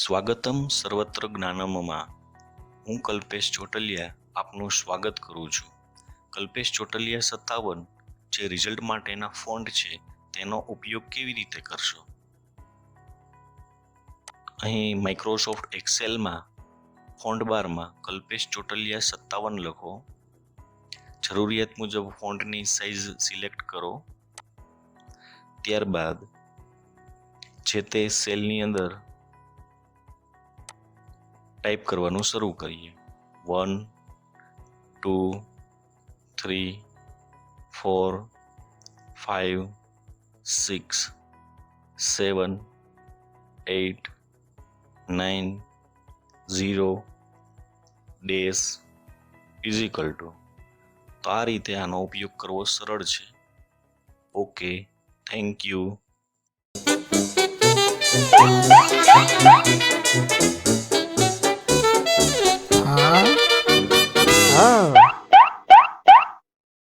સ્વાગતમ સર્વત્ર જ્ઞાનમમાં હું કલ્પેશ ચોટલિયા આપનું સ્વાગત કરું છું. કલ્પેશ ચોટલિયા 57 જે રિઝલ્ટ માટેના ફોન્ટ છે તેનો ઉપયોગ કેવી રીતે કરશો? અહીં માઇક્રોસોફ્ટ એક્સેલમાં ફોન્ટ બારમાં કલ્પેશ ચોટલિયા 57 લખો. જરૂરિયાત મુજબ ફોન્ટની સાઇઝ સિલેક્ટ કરો. ત્યારબાદ જે તે સેલની અંદર ટાઈપ કરવાનું શરૂ કરીએ. 1 2 3 4 5 6 7 8 9 0 ડેશ ઇઝિકલ ટુ. તો આ રીતે આનો ઉપયોગ કરવો સરળ છે. Okay, thank you.